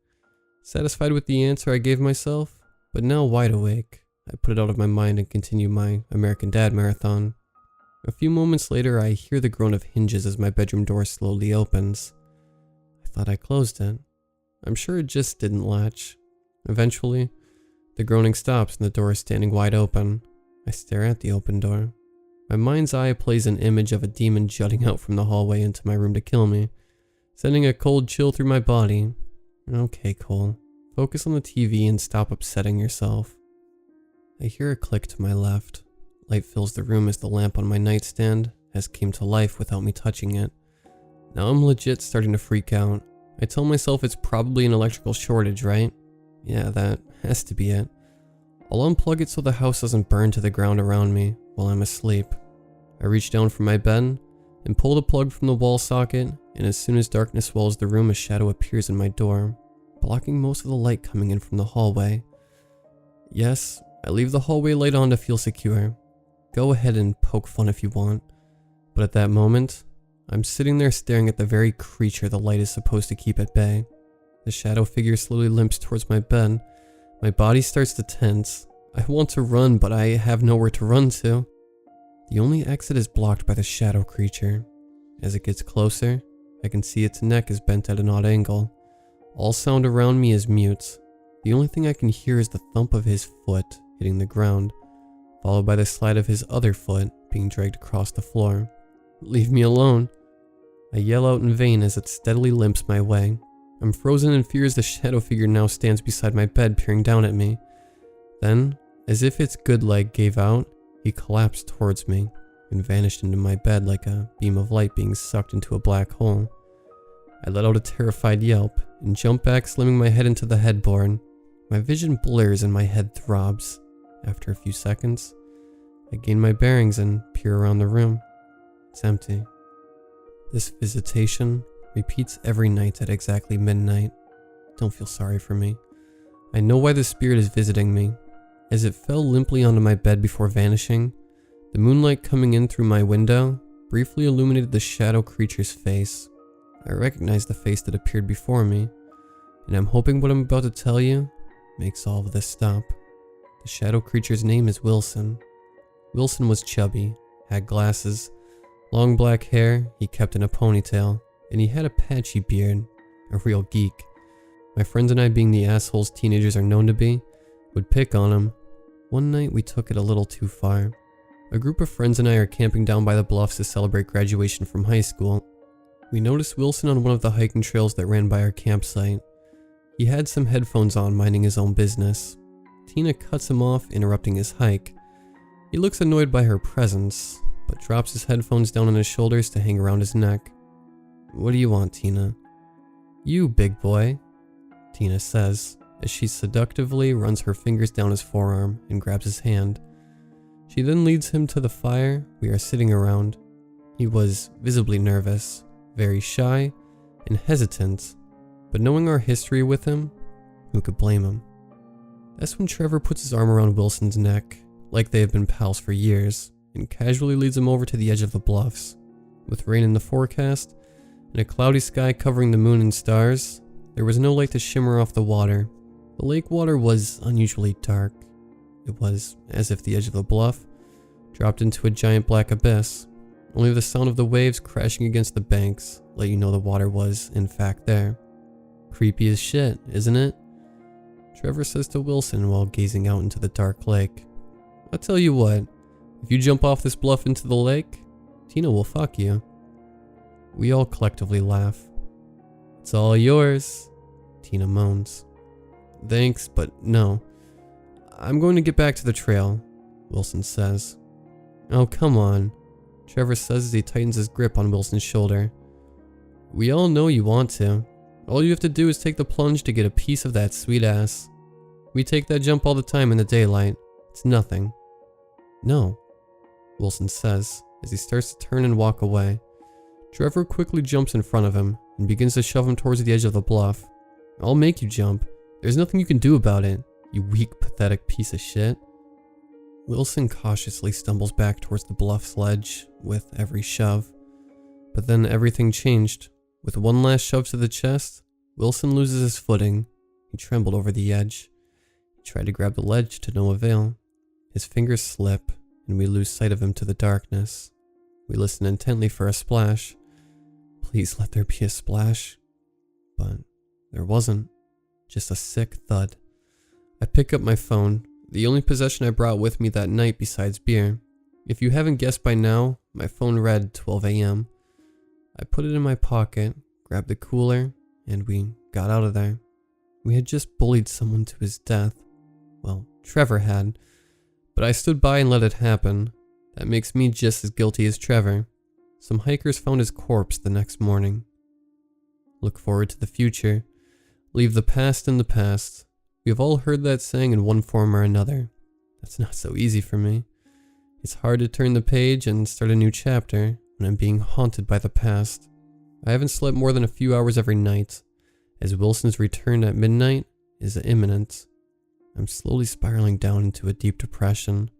Satisfied with the answer I gave myself, but now wide awake, I put it out of my mind and continue my American Dad marathon. A few moments later, I hear the groan of hinges as my bedroom door slowly opens. I thought I closed it. I'm sure it just didn't latch. Eventually, the groaning stops and the door is standing wide open. I stare at the open door. My mind's eye plays an image of a demon jutting out from the hallway into my room to kill me, sending a cold chill through my body. Okay, Cole. Focus on the TV and stop upsetting yourself. I hear a click to my left. Light fills the room as the lamp on my nightstand has came to life without me touching it. Now I'm legit starting to freak out. I tell myself it's probably an electrical shortage, right? Yeah, that has to be it. I'll unplug it so the house doesn't burn to the ground around me while I'm asleep. I reach down from my bed and pull the plug from the wall socket, and as soon as darkness swells the room, a shadow appears in my door, blocking most of the light coming in from the hallway. Yes, I leave the hallway light on to feel secure. Go ahead and poke fun if you want. But at that moment, I'm sitting there staring at the very creature the light is supposed to keep at bay. The shadow figure slowly limps towards my bed. My body starts to tense. I want to run, but I have nowhere to run to. The only exit is blocked by the shadow creature. As it gets closer, I can see its neck is bent at an odd angle. All sound around me is mute. The only thing I can hear is the thump of his foot hitting the ground, followed by the slide of his other foot being dragged across the floor. Leave me alone. I yell out in vain as it steadily limps my way. I'm frozen in fear as the shadow figure now stands beside my bed peering down at me. Then, as if its good leg gave out, he collapsed towards me and vanished into my bed like a beam of light being sucked into a black hole. I let out a terrified yelp and jump back, slamming my head into the headboard. My vision blurs and my head throbs. After a few seconds, I gain my bearings and peer around the room. It's empty. This visitation repeats every night at exactly midnight. Don't feel sorry for me. I know why the spirit is visiting me. As it fell limply onto my bed before vanishing, the moonlight coming in through my window briefly illuminated the shadow creature's face. I recognized the face that appeared before me, and I'm hoping what I'm about to tell you makes all of this stop. The shadow creature's name is Wilson. Wilson was chubby, had glasses, long black hair he kept in a ponytail, and he had a patchy beard, a real geek. My friends and I, being the assholes teenagers are known to be, would pick on him. One night we took it a little too far. A group of friends and I are camping down by the bluffs to celebrate graduation from high school. We noticed Wilson on one of the hiking trails that ran by our campsite. He had some headphones on, minding his own business. Tina cuts him off, interrupting his hike. He looks annoyed by her presence, but drops his headphones down on his shoulders to hang around his neck. "What do you want, Tina?" "You, big boy," Tina says, as she seductively runs her fingers down his forearm and grabs his hand. She then leads him to the fire we are sitting around. He was visibly nervous, very shy, and hesitant, but knowing our history with him, who could blame him? That's when Trevor puts his arm around Wilson's neck, like they have been pals for years, and casually leads him over to the edge of the bluffs. With rain in the forecast, and a cloudy sky covering the moon and stars, there was no light to shimmer off the water. The lake water was unusually dark. It was as if the edge of the bluff dropped into a giant black abyss. Only the sound of the waves crashing against the banks let you know the water was, in fact, there. Creepy as shit, isn't it? Trevor says to Wilson while gazing out into the dark lake. "I'll tell you what, if you jump off this bluff into the lake, Tina will fuck you." We all collectively laugh. "It's all yours," Tina moans. "Thanks, but no. I'm going to get back to the trail," Wilson says. "Oh, come on," Trevor says as he tightens his grip on Wilson's shoulder. "We all know you want to. All you have to do is take the plunge to get a piece of that sweet ass. We take that jump all the time in the daylight. It's nothing." "No," Wilson says as he starts to turn and walk away. Trevor quickly jumps in front of him and begins to shove him towards the edge of the bluff. "I'll make you jump. There's nothing you can do about it, you weak, pathetic piece of shit." Wilson cautiously stumbles back towards the bluff's ledge with every shove. But then everything changed. With one last shove to the chest, Wilson loses his footing. He trembled over the edge. He tried to grab the ledge to no avail. His fingers slip, and we lose sight of him to the darkness. We listen intently for a splash. Please let there be a splash. But there wasn't. Just a sick thud. I pick up my phone, the only possession I brought with me that night besides beer. If you haven't guessed by now, my phone read 12 a.m. I put it in my pocket, grabbed the cooler, and we got out of there. We had just bullied someone to his death. Well, Trevor had. But I stood by and let it happen. That makes me just as guilty as Trevor. Some hikers found his corpse the next morning. Look forward to the future. Leave the past in the past. We have all heard that saying in one form or another. That's not so easy for me. It's hard to turn the page and start a new chapter when I'm being haunted by the past. I haven't slept more than a few hours every night, as Wilson's return at midnight is imminent. I'm slowly spiraling down into a deep depression.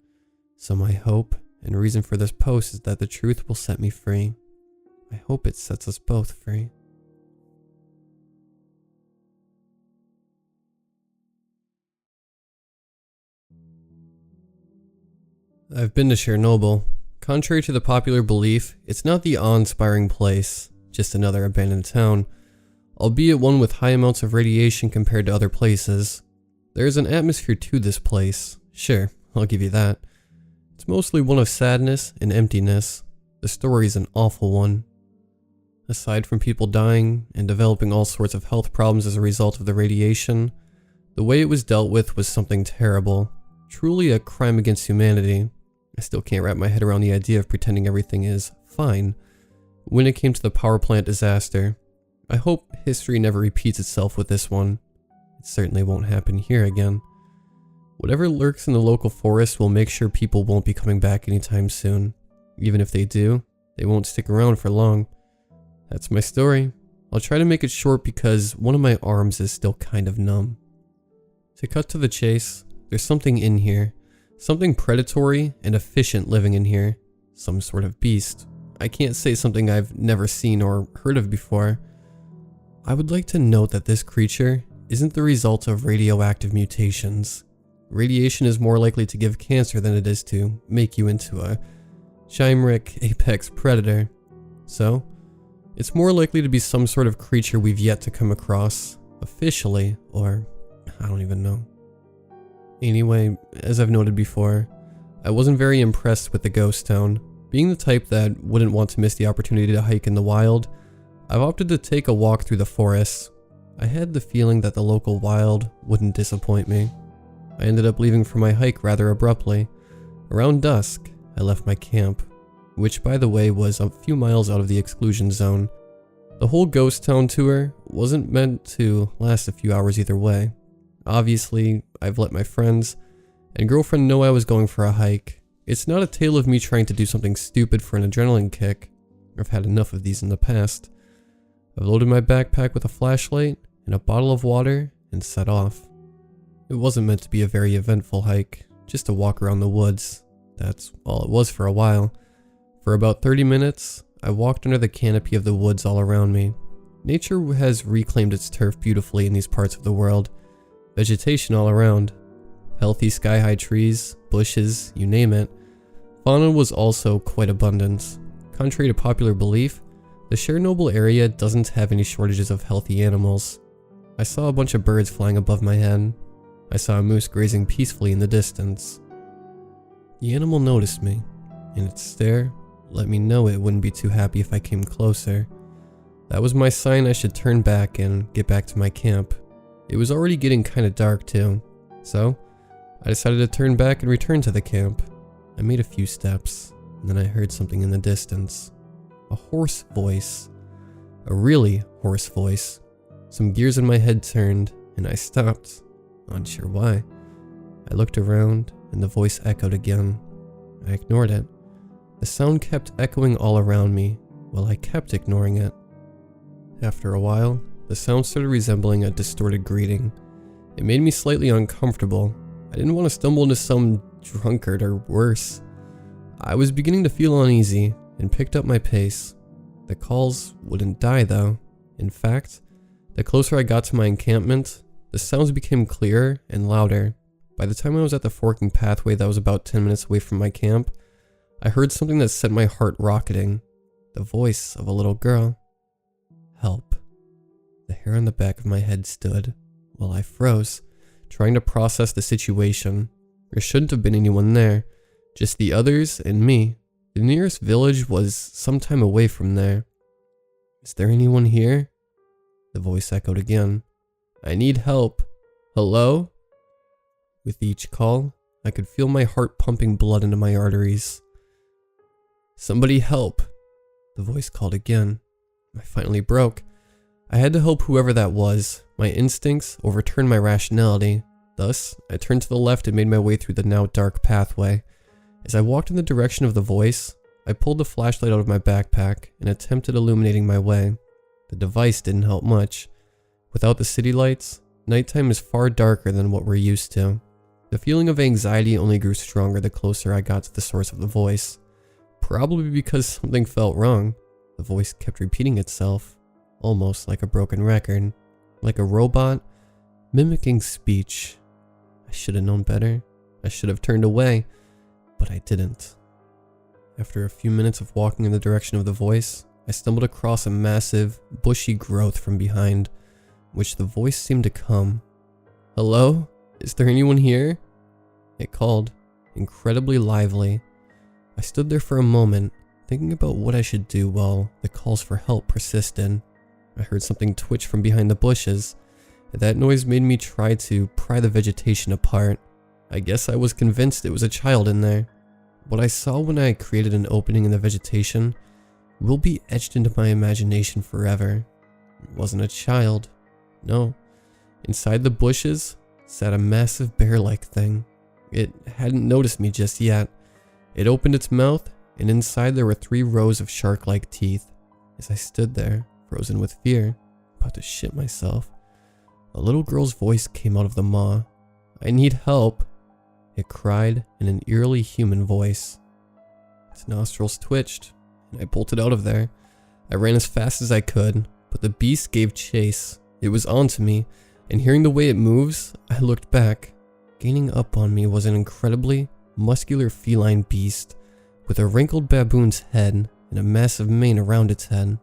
So my hope and reason for this post is that the truth will set me free. I hope it sets us both free. I've been to Chernobyl. Contrary to the popular belief, it's not the awe-inspiring place, just another abandoned town, albeit one with high amounts of radiation compared to other places. There is an atmosphere to this place, sure, I'll give you that. It's mostly one of sadness and emptiness. The story is an awful one. Aside from people dying and developing all sorts of health problems as a result of the radiation, the way it was dealt with was something terrible. Truly a crime against humanity. I still can't wrap my head around the idea of pretending everything is fine when it came to the power plant disaster. I hope history never repeats itself with this one. It certainly won't happen here again. Whatever lurks in the local forest will make sure people won't be coming back anytime soon. Even if they do, they won't stick around for long. That's my story. I'll try to make it short because one of my arms is still kind of numb. To cut to the chase, there's something in here. Something predatory and efficient living in here. Some sort of beast. I can't say something I've never seen or heard of before. I would like to note that this creature isn't the result of radioactive mutations. Radiation is more likely to give cancer than it is to make you into a chimeric apex predator. So, it's more likely to be some sort of creature we've yet to come across, officially, or I don't even know. Anyway, as I've noted before, I wasn't very impressed with the ghost town. Being the type that wouldn't want to miss the opportunity to hike in the wild, I've opted to take a walk through the forest. I had the feeling that the local wild wouldn't disappoint me. I ended up leaving for my hike rather abruptly. Around dusk, I left my camp, which by the way was a few miles out of the exclusion zone. The whole ghost town tour wasn't meant to last a few hours either way. Obviously, I've let my friends and girlfriend know I was going for a hike. It's not a tale of me trying to do something stupid for an adrenaline kick. I've had enough of these in the past. I've loaded my backpack with a flashlight and a bottle of water and set off. It wasn't meant to be a very eventful hike, just a walk around the woods. That's all it was for a while. For about 30 minutes, I walked under the canopy of the woods all around me. Nature has reclaimed its turf beautifully in these parts of the world. Vegetation all around. Healthy sky-high trees, bushes, you name it. Fauna was also quite abundant. Contrary to popular belief, the Chernobyl area doesn't have any shortages of healthy animals. I saw a bunch of birds flying above my head. I saw a moose grazing peacefully in the distance. The animal noticed me, and its stare let me know it wouldn't be too happy if I came closer. That was my sign I should turn back and get back to my camp. It was already getting kinda dark too, so I decided to turn back and return to the camp. I made a few steps, and then I heard something in the distance. A hoarse voice. A really hoarse voice. Some gears in my head turned, and I stopped, unsure why. I looked around, and the voice echoed again. I ignored it. The sound kept echoing all around me, while I kept ignoring it. After a while, the sound started resembling a distorted greeting. It made me slightly uncomfortable. I didn't want to stumble into some drunkard or worse. I was beginning to feel uneasy and picked up my pace. The calls wouldn't die though. In fact, the closer I got to my encampment, the sounds became clearer and louder. By the time I was at the forking pathway that was about 10 minutes away from my camp, I heard something that set my heart rocketing. The voice of a little girl. Help. The hair on the back of my head stood, while I froze, trying to process the situation. There shouldn't have been anyone there, just the others and me. The nearest village was some time away from there. Is there anyone here? The voice echoed again. I need help. Hello? With each call, I could feel my heart pumping blood into my arteries. Somebody help. The voice called again. I finally broke. I had to help whoever that was. My instincts overturned my rationality. Thus, I turned to the left and made my way through the now dark pathway. As I walked in the direction of the voice, I pulled the flashlight out of my backpack and attempted illuminating my way. The device didn't help much. Without the city lights, nighttime is far darker than what we're used to. The feeling of anxiety only grew stronger the closer I got to the source of the voice. Probably because something felt wrong. The voice kept repeating itself, almost like a broken record, like a robot mimicking speech. I should have known better. I should have turned away, but I didn't. After a few minutes of walking in the direction of the voice, I stumbled across a massive, bushy growth from behind, which the voice seemed to come. "Hello? Is there anyone here?" It called, incredibly lively. I stood there for a moment, thinking about what I should do while the calls for help persisted. I heard something twitch from behind the bushes, and that noise made me try to pry the vegetation apart. I guess I was convinced it was a child in there. What I saw when I created an opening in the vegetation will be etched into my imagination forever. It wasn't a child. No. Inside the bushes sat a massive bear-like thing. It hadn't noticed me just yet. It opened its mouth, and inside there were 3 rows of shark-like teeth. As I stood there, frozen with fear, about to shit myself, a little girl's voice came out of the maw. "I need help," it cried in an eerily human voice. Its nostrils twitched, and I bolted out of there. I ran as fast as I could, but the beast gave chase. It was onto me, and hearing the way it moves, I looked back. Gaining up on me was an incredibly muscular feline beast with a wrinkled baboon's head and a massive mane around its head.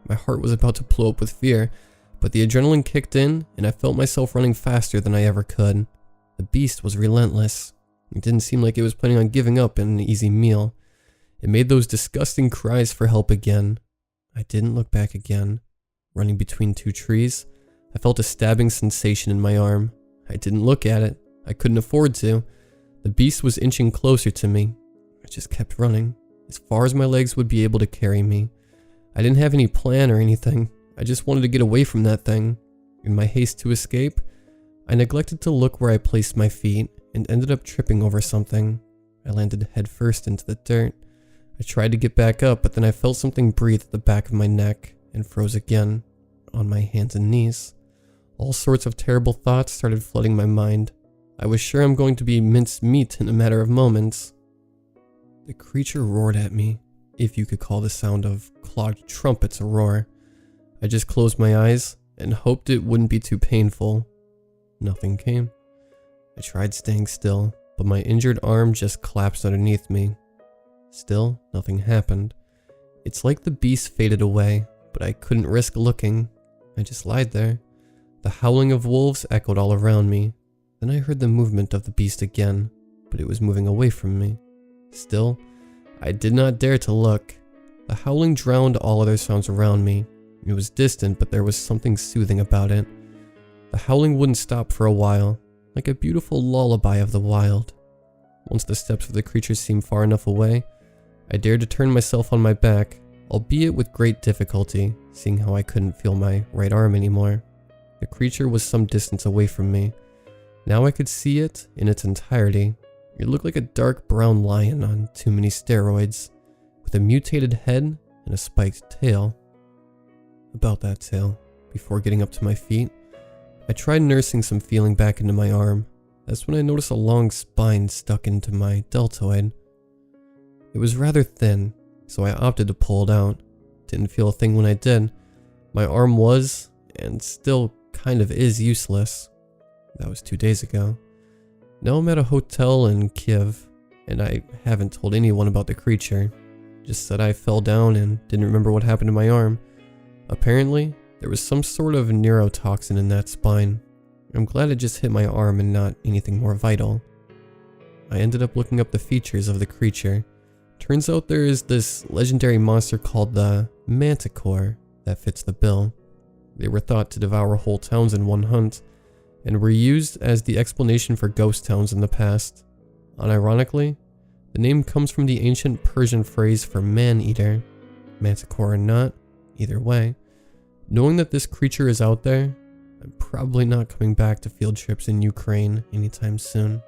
My heart was about to blow up with fear, but the adrenaline kicked in and I felt myself running faster than I ever could. The beast was relentless. It didn't seem like it was planning on giving up in an easy meal. It made those disgusting cries for help again. I didn't look back again. Running between 2 trees, I felt a stabbing sensation in my arm. I didn't look at it. I couldn't afford to. The beast was inching closer to me. I just kept running, as far as my legs would be able to carry me. I didn't have any plan or anything. I just wanted to get away from that thing. In my haste to escape, I neglected to look where I placed my feet and ended up tripping over something. I landed headfirst into the dirt. I tried to get back up, but then I felt something breathe at the back of my neck and froze again, on my hands and knees. All sorts of terrible thoughts started flooding my mind. I was sure I'm going to be minced meat in a matter of moments. The creature roared at me, if you could call the sound of clogged trumpets a roar. I just closed my eyes and hoped it wouldn't be too painful. Nothing came. I tried staying still, but my injured arm just collapsed underneath me. Still, nothing happened. It's like the beast faded away, but I couldn't risk looking. I just lied there. The howling of wolves echoed all around me. Then I heard the movement of the beast again, but it was moving away from me. Still, I did not dare to look. The howling drowned all other sounds around me. It was distant, but there was something soothing about it. The howling wouldn't stop for a while, like a beautiful lullaby of the wild. Once the steps of the creature seemed far enough away, I dared to turn myself on my back, albeit with great difficulty, seeing how I couldn't feel my right arm anymore. The creature was some distance away from me. Now I could see it in its entirety. It looked like a dark brown lion on too many steroids, with a mutated head and a spiked tail. About that tail, before getting up to my feet, I tried nursing some feeling back into my arm. That's when I noticed a long spine stuck into my deltoid. It was rather thin, so I opted to pull it out. Didn't feel a thing when I did. My arm was, and still kind of is, useless. That was 2 days ago. Now I'm at a hotel in Kiev, and I haven't told anyone about the creature. Just said I fell down and didn't remember what happened to my arm. Apparently, there was some sort of neurotoxin in that spine. I'm glad it just hit my arm and not anything more vital. I ended up looking up the features of the creature. Turns out there is this legendary monster called the Manticore that fits the bill. They were thought to devour whole towns in one hunt, and were used as the explanation for ghost towns in the past. Unironically, the name comes from the ancient Persian phrase for man-eater. Manticore or not, either way. Knowing that this creature is out there, I'm probably not coming back to field trips in Ukraine anytime soon.